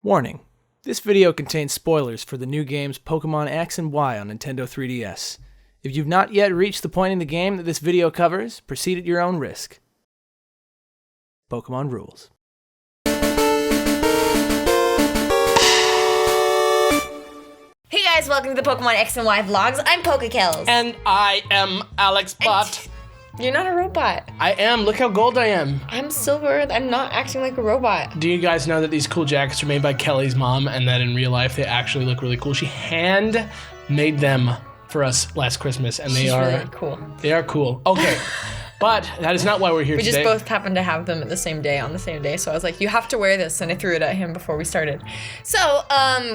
Warning, this video contains spoilers for the new games Pokemon X and Y on Nintendo 3DS. If you've not yet reached the point in the game that this video covers, proceed at your own risk. Pokemon rules. Hey guys, welcome to the Pokemon X and Y vlogs. I'm Kells. And I am Alex Bot. You're not a robot. I am. Look how gold I am. I'm silver. I'm not acting like a robot. Do you guys know that these cool jackets are made by Kelly's mom and that in real life they actually look really cool? She hand made them for us last Christmas and She's really cool. They are cool. Okay. But that is not why we're here today. We just both happened to have them at the same day, on the same day. So I was like, you have to wear this. And I threw it at him before we started. So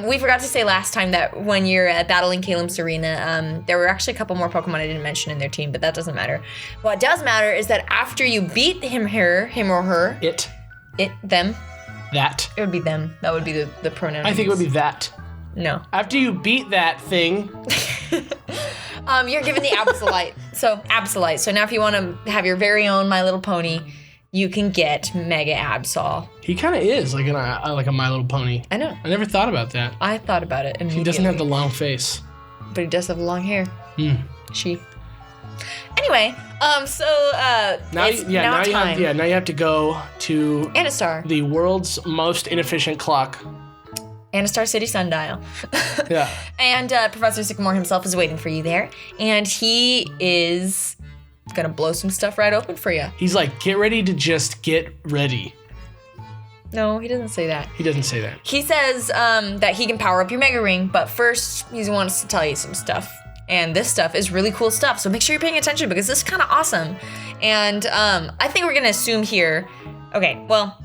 we forgot to say last time that when you're battling Kalim's Arena, there were actually a couple more Pokemon I didn't mention in their team, but that doesn't matter. What does matter is that after you beat him or her. Them. That. It would be them. That would be the pronoun. I think it would be that. No. After you beat that thing. You're given the Absolite. So now if you want to have your very own My Little Pony, you can get Mega Absol. He kind of is like a My Little Pony. I know. I never thought about that. I thought about it immediately. He doesn't have the long face. But he does have long hair. She. Anyway, now you have to go to Anastar. The world's most inefficient clock. Anastar City Sundial. Yeah. And Professor Sycamore himself is waiting for you there. And he is gonna blow some stuff right open for you. He's like, get ready to just get ready. No, he doesn't say that. He doesn't say that. He says that he can power up your Mega Ring, but first he wants to tell you some stuff. And this stuff is really cool stuff, so make sure you're paying attention because this is kind of awesome. And I think we're gonna assume here, okay, well,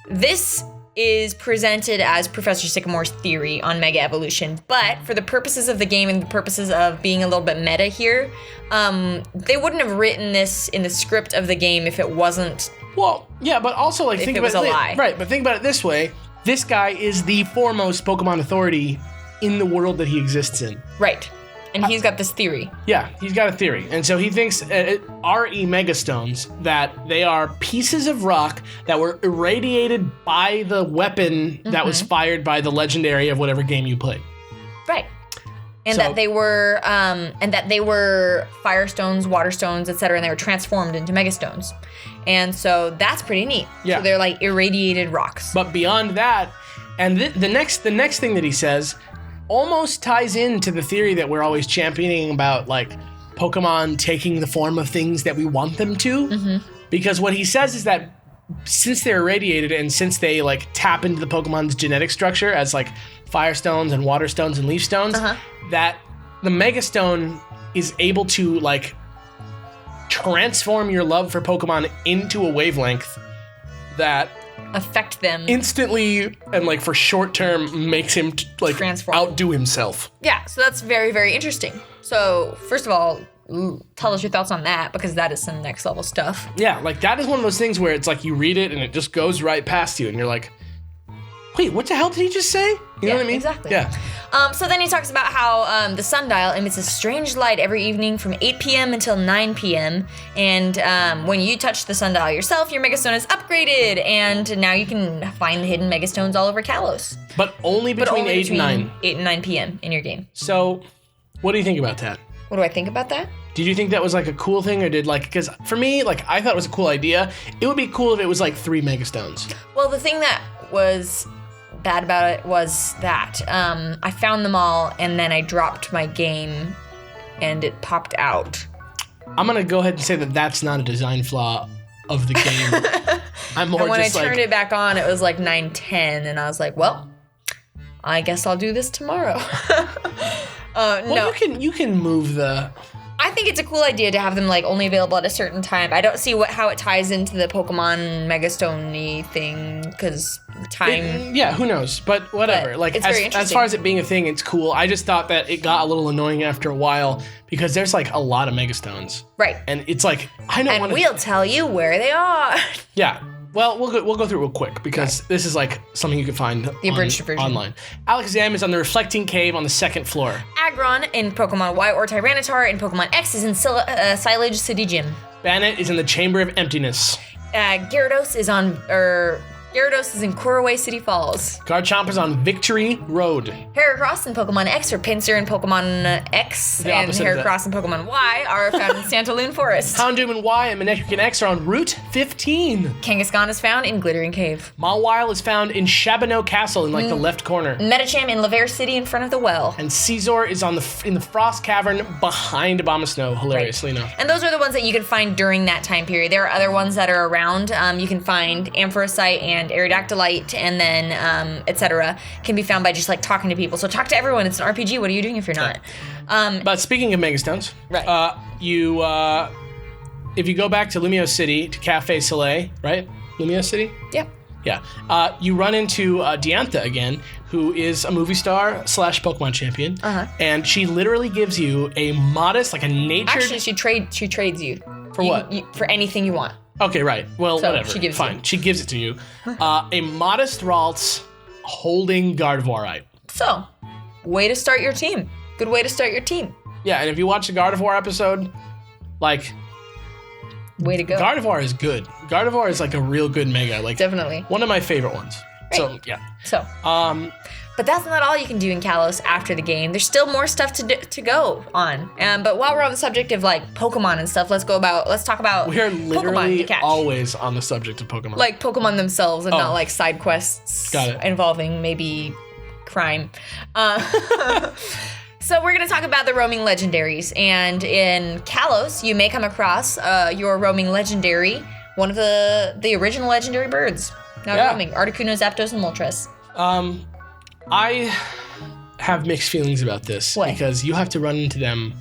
this is presented as Professor Sycamore's theory on Mega Evolution, but for the purposes of the game and the purposes of being a little bit meta here, they wouldn't have written this in the script of the game if it wasn't. Well, yeah, but also like think about it. Lie. Right, but think about it this way: this guy is the foremost Pokemon authority in the world that he exists in. Right. And he's got this theory. Yeah, he's got a theory. And so he thinks RE Mega Stones, that they are pieces of rock that were irradiated by the weapon that was fired by the legendary of whatever game you played. Right. And that they were fire stones, water stones, etc., and they were transformed into Mega Stones. And so that's pretty neat. Yeah. So they're like irradiated rocks. But beyond that, and the next thing that he says almost ties into the theory that we're always championing about, like, Pokemon taking the form of things that we want them to. Because what he says is that since they're irradiated and since they, like, tap into the Pokemon's genetic structure as, like, Fire Stones and Water Stones and Leaf Stones, that the Mega Stone is able to, like, transform your love for Pokemon into a wavelength that affect them instantly and like for short term makes him like transform, outdo himself. Yeah, so that's very, very interesting. So first of all, tell us your thoughts on that because that is some next level stuff. Yeah, like that is one of those things where it's like you read it and it just goes right past you and you're like, wait, what the hell did he just say? You know what I mean? Exactly. Yeah. So then he talks about how the sundial emits a strange light every evening from 8 p.m. until 9 p.m. And when you touch the sundial yourself, your Megastone is upgraded. And now you can find the hidden Megastones all over Kalos. But only between 8 and 9. 8 and 9 p.m. in your game. So what do you think about that? What do I think about that? Did you think that was like a cool thing or did like, because for me, like I thought it was a cool idea. It would be cool if it was like 3 Megastones. Well, the thing that was bad about it was that I found them all and then I dropped my game and it popped out. I'm gonna go ahead and say that that's not a design flaw of the game. I'm more and when just I turned it back on, it was like 9:10 and I was like, well, I guess I'll do this tomorrow. No. You can move the. I think it's a cool idea to have them like only available at a certain time. I don't see how it ties into the Pokemon Megastone-y thing because time. Yeah, who knows? But whatever. But like it's very interesting. As far as it being a thing, it's cool. I just thought that it got a little annoying after a while because there's like a lot of Megastones. Right. And it's like I don't want to. And we'll tell you where they are. Yeah. Well, we'll go through it real quick because this is like something you can find the abridged version online. Alakazam is on the Reflecting Cave on the 2nd floor. Aggron in Pokemon Y or Tyranitar in Pokemon X is in Silage City Gym. Bannet is in the Chamber of Emptiness. Gyarados is on Gyarados is in Kuraway City Falls. Garchomp is on Victory Road. Heracross and Pokemon X, or Pinsir and Pokemon X, The and opposite of that. Heracross and Pokemon Y are found in Santaloon Forest. Houndoom and Y and Manectric and X are on Route 15. Kangaskhan is found in Glittering Cave. Mawile is found in Chabanneau Castle in the left corner. Metacham in Laver City in front of the well. And Caesar is in the Frost Cavern behind Abomasnow, hilariously enough. And those are the ones that you can find during that time period. There are other ones that are around. You can find Ampharocyte and Aerodactylite, and then etc. can be found by just like talking to people. So talk to everyone. It's an RPG. What are you doing if you're not? But speaking of Mega Stones, Right. If you go back to Lumiose City, to Cafe Soleil, right? Lumiose City? Yeah. Yeah. You run into Diantha again, who is a movie star / Pokemon champion. And she literally gives you a modest, like a natured... Actually, she trades you. For what? For anything you want. Okay, right. Well, So, whatever. she gives Fine. you. She gives it to you. A modest Ralts holding Gardevoirite. So, way to start your team. Good way to start your team. Yeah, and if you watch the Gardevoir episode, like... Way to go. Gardevoir is good. Gardevoir is like a real good Mega. Like Definitely. one of my favorite ones. So, yeah. So, but that's not all you can do in Kalos after the game. There's still more stuff to go on. But while we're on the subject of like Pokemon and stuff, let's talk about We are Pokemon literally to catch. always on the subject of Pokemon. Like Pokemon themselves and Oh. not like side quests Got it. involving maybe crime. So we're going to talk about the roaming legendaries. And in Kalos, you may come across your roaming legendary, one of the original legendary birds. Now Yeah. roaming, Articuno, Zapdos, and Moltres. I have mixed feelings about this What? because you have to run into them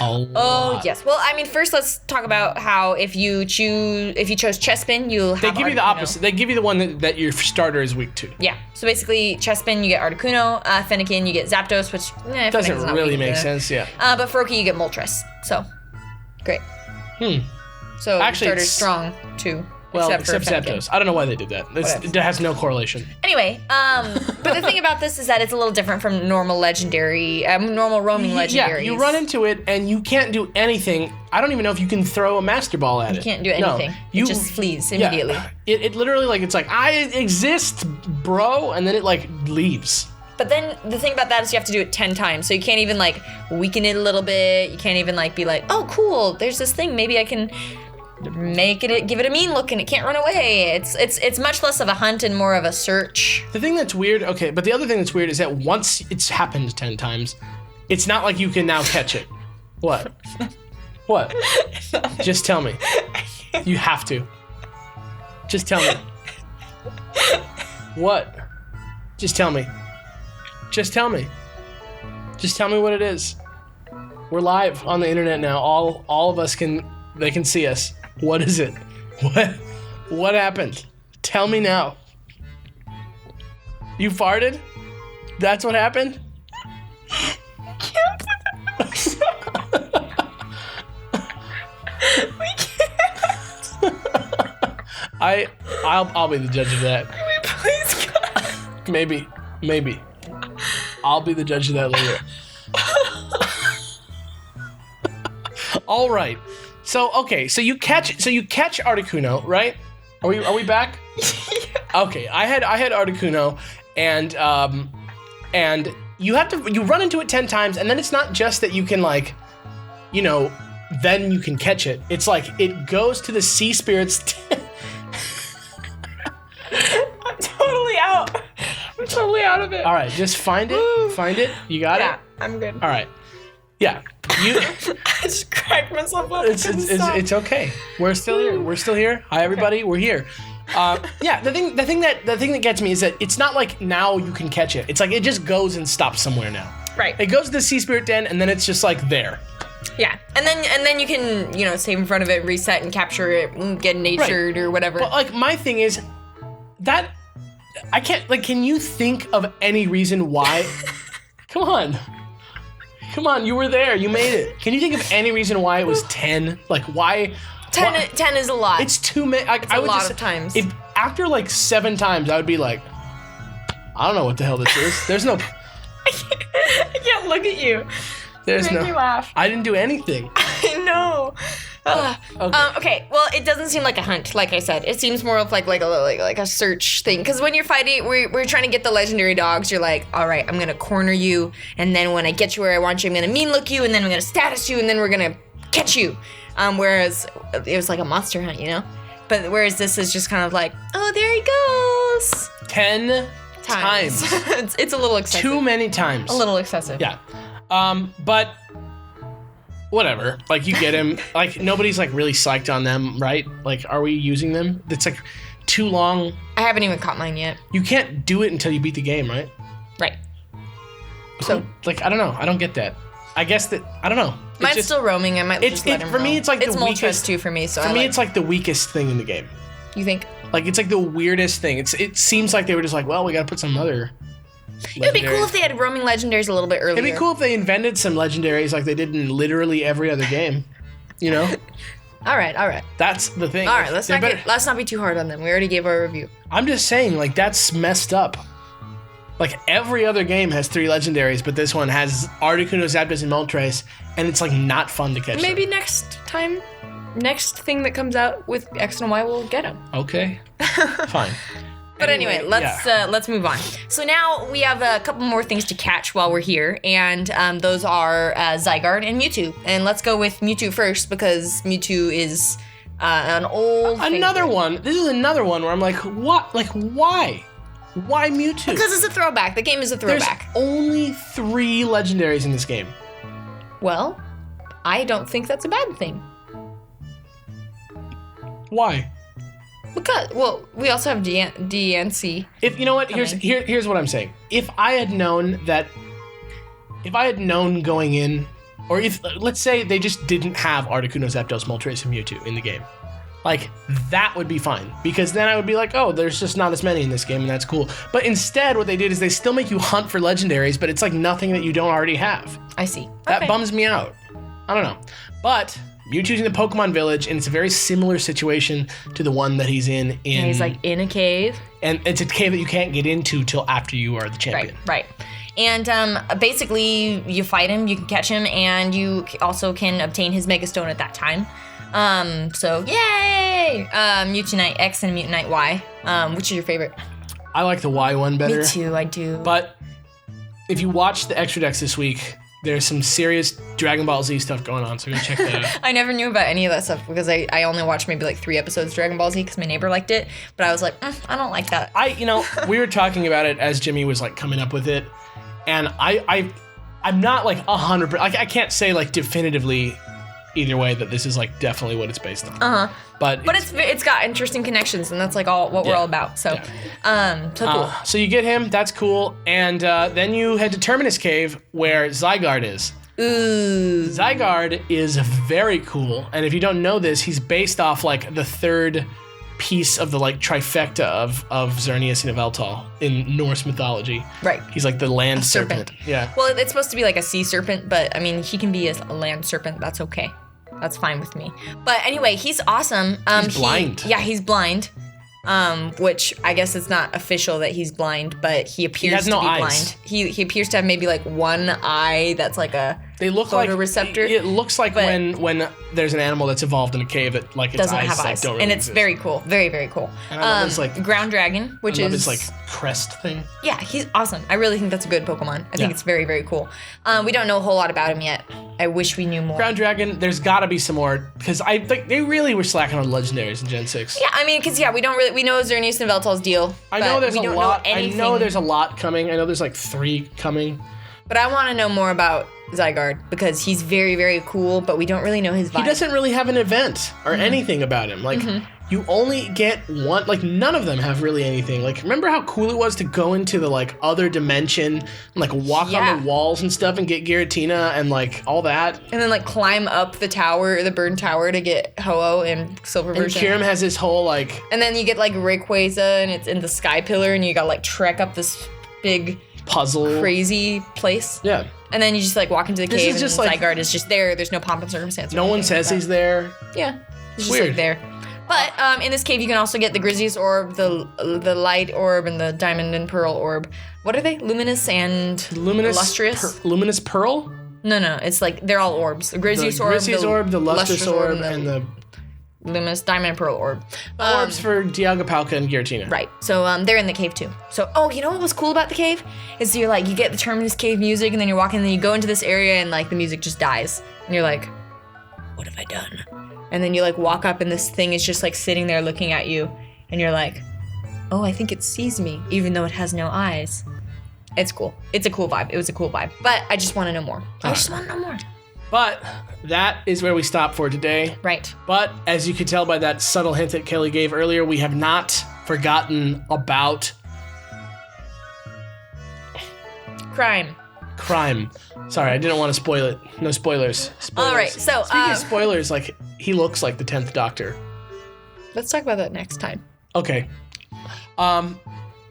a lot. Oh, yes. Well, I mean, first let's talk about how if you chose Chespin, you'll have They give you the Articuno. opposite. They give you the one that your starter is weak to. Yeah. So basically, Chespin, you get Articuno, Fennekin, you get Zapdos, which Doesn't Fennekin's not really weak make to- sense, yeah. But for Roki, you get Moltres. So, great. So Actually, your starter's it's- strong too. Well, except for Fennekin. Zapdos. I don't know why they did that. Whatever. It has no correlation. Anyway, but the thing about this is that it's a little different from normal normal roaming legendaries. Yeah, you run into it and you can't do anything. I don't even know if you can throw a Master Ball at it. You can't do No. anything. It just flees Yeah. immediately. It literally, like, it's like, I exist, bro, and then it, like, leaves. But then the thing about that is you have to do it 10 times. So you can't even like weaken it a little bit. You can't even like be like, oh, cool, there's this thing. Maybe I can give it a mean look and it can't run away. It's much less of a hunt and more of a search. The thing that's weird, okay, but the other thing that's weird is that once it's happened 10 times, it's not like you can now catch it. What? What? Just tell me. You have to. Just tell me. What? Just tell me. Just tell me. Just tell me what it is. We're live on the internet now. All of us can see us. What is it? What happened? Tell me now. You farted? That's what happened? I'll be the judge of that. Please, God. Maybe. I'll be the judge of that later. All right. So you catch Articuno, right? Are we back? Okay. I had Articuno, and you run into it 10 times, and then it's not just that you can then you can catch it. It's like it goes to the Sea Spirits. I'm totally out. I'm totally out of it. All right, just find it. Woo. Find it. You got Yeah, it. I'm good. All right. Yeah. You. I just cracked myself up. It's okay. We're still here. We're still here. Hi, everybody. We're here. Yeah. The thing that gets me is that it's not like now you can catch it. It's like it just goes and stops somewhere now. Right. It goes to the Sea Spirit Den, and then it's just like there. Yeah, and then you can stay in front of it, reset, and capture it, and get natured or whatever. But like my thing is that I can't like. Can you think of any reason why? Come on, you were there. You made it. Can you think of any reason why it was 10? Like why? 10 is a lot. It's too many. Like, I a would lot just, of times. If after like 7 times, I would be like, I don't know what the hell this is. There's no. I can't look at you. There's Make no. me laugh. I didn't do anything. I know. Okay. Well, it doesn't seem like a hunt, like I said. It seems more of like a search thing. Because when you're fighting, we're trying to get the legendary dogs. You're like, all right, I'm gonna corner you, and then when I get you where I want you, I'm gonna mean look you, and then I'm gonna status you, and then we're gonna catch you. Whereas it was like a monster hunt, you know. But whereas this is just kind of like, oh, there he goes. 10 times. It's a little excessive. Too many times. A little excessive. Yeah. But whatever. Like, you get him. Like, nobody's like really psyched on them, right? Like, are we using them? It's like too long. I haven't even caught mine yet. You can't do it until you beat the game, right? Right. So, like, I don't know. I don't get that. I guess that, I don't know. Mine's still roaming. I might just let him for roam. me, it's like it's the weakest too for me. So for me, it's like the weakest thing in the game. You think? Like, it's like the weirdest thing. It seems like they were just like, well, we gotta put some other. It would be cool if they had roaming legendaries a little bit earlier. It'd be cool if they invented some legendaries like they did in literally every other game. You know? All right. That's the thing. All right, let's not be too hard on them. We already gave our review. I'm just saying, like, that's messed up. Like, every other game has 3 legendaries, but this one has Articuno, Zapdos, and Moltres, and it's, like, not fun to catch Maybe them. next thing that comes out with X and Y, we'll get them. Okay. Fine. But anyway, let's move on. So now we have a couple more things to catch while we're here, and those are Zygarde and Mewtwo. And let's go with Mewtwo first, because Mewtwo is an old Another favorite. one. This is another one where I'm like, what? Like, why? Why Mewtwo? Because it's a throwback. The game is a throwback. There's only 3 legendaries in this game. Well, I don't think that's a bad thing. Why? Because, well, we also have DNC. If you know what, here's what I'm saying. If I had known going in, or if let's say they just didn't have Articuno, Zapdos, Moltres, and Mewtwo in the game, like, that would be fine, because then I would be like, oh, there's just not as many in this game, and that's cool. But instead, what they did is they still make you hunt for legendaries, but it's like nothing that you don't already have. I see. That bums me out. I don't know. But Mewtwo's in the Pokemon Village, and it's a very similar situation to the one that he's in. And he's like in a cave. And it's a cave that you can't get into till after you are the champion. Right. And basically, you fight him, you can catch him, and you also can obtain his Mega Stone at that time. So yay! Mutinite X and Mutinite Y. Which is your favorite? I like the Y one better. Me too, I do. But if you watch the Extra Dex this week, there's some serious Dragon Ball Z stuff going on, so go check that out. I never knew about any of that stuff because I only watched maybe like 3 episodes of Dragon Ball Z because my neighbor liked it, but I was like, I don't like that. We were talking about it as Jimmy was like coming up with it, and I'm not like 100%, like I can't say like definitively either way that this is like definitely what it's based on. But it's got interesting connections, and that's like all what we're all about. So, so cool. So you get him, that's cool, and then you head to Terminus Cave where Zygarde is. Ooh. Zygarde is very cool, and if you don't know this, he's based off like the 3rd piece of the like trifecta of Xerneas and Yveltal in Norse mythology. Right. He's like the land serpent. Yeah. Well, it's supposed to be like a sea serpent, but I mean, he can be a land serpent. That's okay. That's fine with me. But anyway, he's awesome. He's blind. He's blind. Which I guess it's not official that he's blind, but he appears to be blind. He appears to have maybe like one eye that's like a photoreceptor. It looks like when there's an animal that's evolved in a cave that like its doesn't eyes have eyes, like, don't really and it's exist. very cool, very very cool. And I love his, like, ground dragon, which I love is his like crest thing. Yeah, he's awesome. I really think that's a good Pokemon. I think it's very very cool. We don't know a whole lot about him yet. I wish we knew more. Ground dragon, there's got to be some more because I think they really were slacking on legendaries in Gen 6. Yeah, I mean, because we know Xerneas and Yveltal's deal. I know there's we a don't lot. Know I know there's a lot coming. I know there's like 3 coming. But I want to know more about Zygarde because he's very, very cool, but we don't really know his vibe. He doesn't really have an event or anything about him. Like, you only get one, like, none of them have really anything. Like, remember how cool it was to go into the, like, other dimension and, like, walk on the walls and stuff and get Giratina and, like, all that? And then, like, climb up the tower, the burn tower to get Ho-Oh and Silver version. And Kyurem has this whole, like... And then you get, like, Rayquaza and it's in the Sky Pillar and you gotta, like, trek up this big... puzzle. Crazy place. Yeah. And then you just, like, walk into the cave and like, Zygarde is just there. There's no pomp and circumstance. No one says he's there. Yeah. He's just, weird. like, there. But in this cave, you can also get the Grizzlies Orb, the Light Orb, and the Diamond and Pearl Orb. What are they? Luminous and Illustrious? Luminous Pearl? No. It's like they're all orbs. The Grizzlies orb, the Lustrous orb, and the Luminous Diamond and Pearl orb. orbs for Dialga-Palkia and Giratina. Right. So they're in the cave too. So you know what was cool about the cave is you get the Terminus Cave music, and then you're walking, and then you go into this area, and like the music just dies, and you're like, what have I done? And then you like walk up, and this thing is just like sitting there looking at you, and you're like, oh, I think it sees me, even though it has no eyes. It's cool. It's a cool vibe. It was a cool vibe. But I just want to know more. I just want to know more. But that is where we stop for today. Right. But as you could tell by that subtle hint that Kelly gave earlier, we have not forgotten about Crime. Sorry, I didn't want to spoil it. No spoilers. All right. So speaking of spoilers, like he looks like the 10th Doctor. Let's talk about that next time. Okay.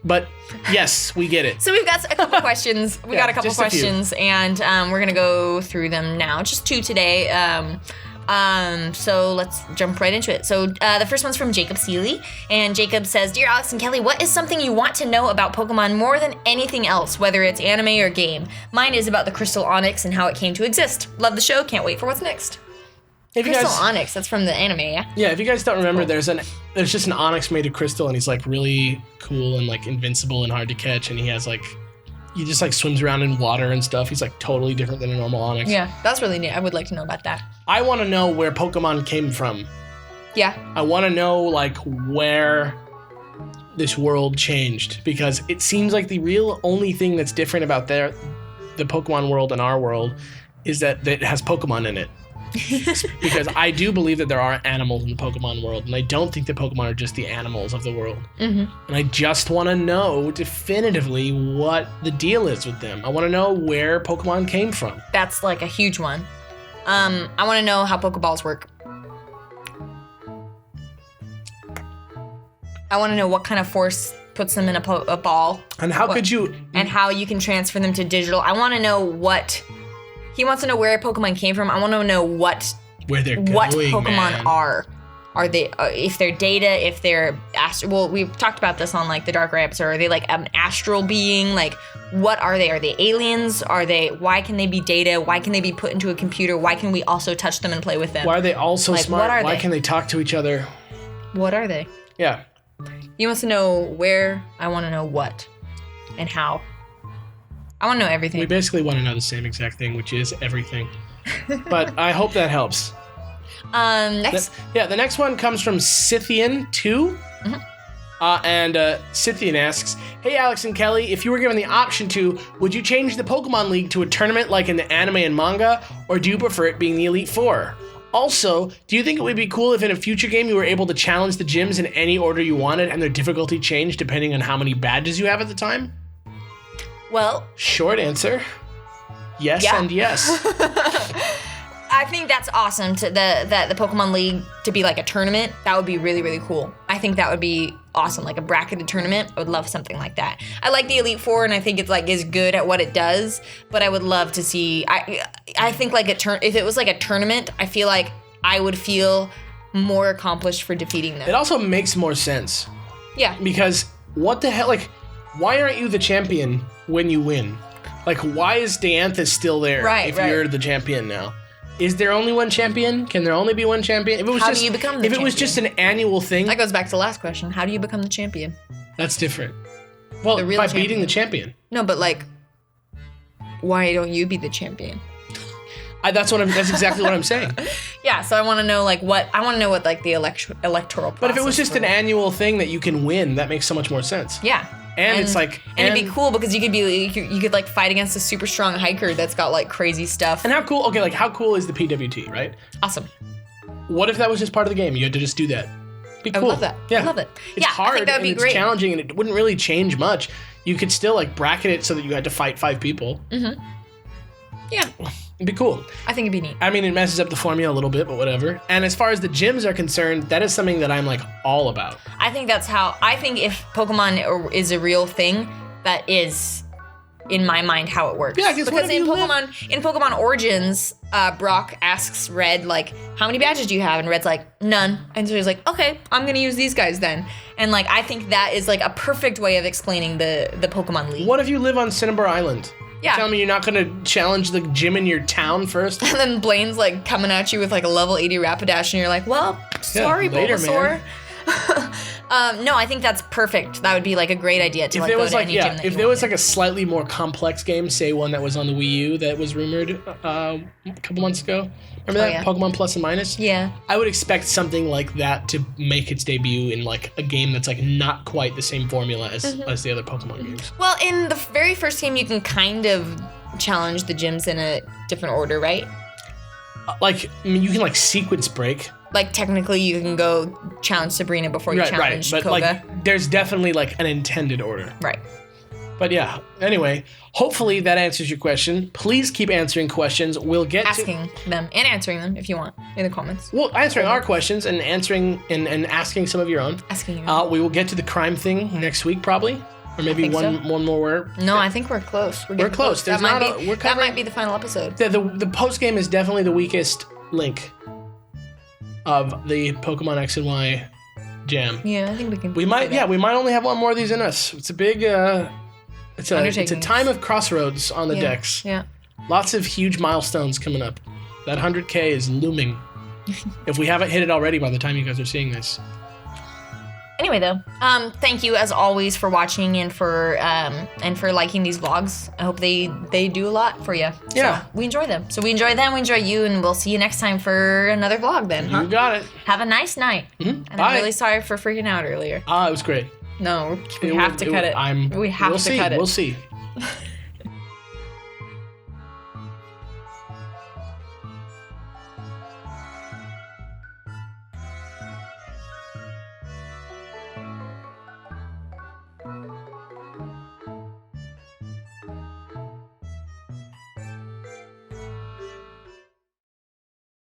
But yes, we get it. So we've got a couple questions. We got a couple just a few. questions, and we're gonna go through them now. Just 2 today. So let's jump right into it. So the first one's from Jacob Seeley, and Jacob says, "Dear Alex and Kelly, what is something you want to know about Pokemon more than anything else, whether it's anime or game? Mine is about the Crystal Onyx and how it came to exist. Love the show. Can't wait for what's next." If you Crystal guys, Onyx. That's from the anime, yeah. yeah, if you guys don't remember, there's just an Onyx made of crystal, and he's like really cool and like invincible and hard to catch, and he has like he just like swims around in water and stuff. He's like totally different than a normal Onyx. Yeah, that's really neat. I would like to know about that. I want to know where Pokemon came from. Yeah. I want to know like where this world changed, because it seems like the real only thing that's different about the Pokemon world and our world is that it has Pokemon in it. Because I do believe that there are animals in the Pokemon world, and I don't think that Pokemon are just the animals of the world. And I just want to know definitively what the deal is with them. I want to know where Pokemon came from. That's like a huge one. I want to know how Pokeballs work. I want to know what kind of force puts them in a ball. And how could you... And how you can transfer them to digital. I want to know what... He wants to know where Pokemon came from. I want to know where they're going, what Pokemon man. are. Are they, if they're data, if they're well, we've talked about this on like the Dark Raps, or are they like an astral being? Like, what are they? Are they aliens? Why can they be data? Why can they be put into a computer? Why can we also touch them and play with them? Why are they all so smart? What are Why they? can they talk to each other? What are they? Yeah. He wants to know where. I want to know what and how. I want to know everything. We basically want to know the same exact thing, which is everything. But I hope that helps. Next. The next one comes from Scythian2. And Scythian asks, "Hey Alex and Kelly, if you were given the option to, would you change the Pokemon League to a tournament like in the anime and manga, or do you prefer it being the Elite Four? Also, do you think it would be cool if in a future game you were able to challenge the gyms in any order you wanted and their difficulty changed depending on how many badges you have at the time?" Well, short answer, yes and yes. I think that's awesome to the Pokemon League to be like a tournament. That would be really, really cool. I think that would be awesome, like a bracketed tournament. I would love something like that. I like the Elite Four, and I think it's like is good at what it does. But I would love to see. I think like if it was like a tournament, I feel like I would feel more accomplished for defeating them. It also makes more sense. Yeah. Because what the hell, like, why aren't you the champion when you win? Like, why is Dianthus still there if you're the champion now? Is there only one champion? Can there only be one champion? If it was How do you become the champion? If it was just an annual thing... That goes back to the last question. How do you become the champion? That's different. Well, by beating the champion. No, but like, why don't you be the champion? That's exactly what I'm saying. Yeah, so I want to know like what like the electoral process. But if it was just an annual thing that you can win, that makes so much more sense. Yeah. And it's like... And it'd be cool because you could like fight against a super strong hiker that's got like crazy stuff. And how cool, okay, like how cool is the PWT, right? Awesome. What if that was just part of the game? You had to just do that. Be cool. I love that. Yeah. I love it. It's hard, I think that would be and great. It's challenging, and it wouldn't really change much. You could still like bracket it so that you had to fight 5 people. Mm-hmm. Yeah. It'd be cool. I think it'd be neat. I mean, it messes up the formula a little bit, but whatever. And as far as the gyms are concerned, that is something that I'm like all about. I think if Pokemon is a real thing, that is, in my mind, how it works. Yeah, because in Pokemon Origins, Brock asks Red, like, how many badges do you have? And Red's like, none. And so he's like, okay, I'm gonna use these guys then. And like, I think that is like a perfect way of explaining the Pokemon League. What if you live on Cinnabar Island? Yeah. Tell me you're not gonna challenge the gym in your town first? And then Blaine's like coming at you with like a level 80 Rapidash, and you're like, well, sorry, later, Bulbasaur. No, I think that's perfect. That would be like a great idea to If like there go was to like any gym that if you there was wanted. like a slightly more complex game, say one that was on the Wii U that was rumored a couple months ago. Remember that? yeah. Pokemon Plus and Minus? Yeah. I would expect something like that to make its debut in like a game that's like not quite the same formula as the other Pokemon games. Well, in the very first game, you can kind of challenge the gyms in a different order, right? Like, I mean, you can like sequence break. Like technically, you can go challenge Sabrina before you challenge But Koga. like, there's definitely like an intended order. Right. But yeah, anyway, hopefully that answers your question. Please keep answering questions. We'll get Asking them and answering them if you want in the comments. Well, answering our questions and answering and asking some of your own. Asking you. We will get to the crime thing next week probably. Or maybe think so. one more word. No, I think we're close. We're getting close. That There's might not be. a- we're That covering- might be the final episode. The post game is definitely the weakest link of the Pokemon X and Y jam. Yeah, I think we can. We might only have one more of these in us. It's a big it's a Undertaking. time of crossroads on the decks. Yeah. Lots of huge milestones coming up. That 100K is looming. If we haven't hit it already by the time you guys are seeing this. Anyway, though, thank you as always for watching and for liking these vlogs. I hope they do a lot for you. Yeah. So we enjoy them. So we enjoy them. We enjoy you, and we'll see you next time for another vlog. Then, huh? You got it. Have a nice night. And Bye. I'm really sorry for freaking out earlier. It was great. No, we have to cut it. We have we'll to see. cut it. We'll see.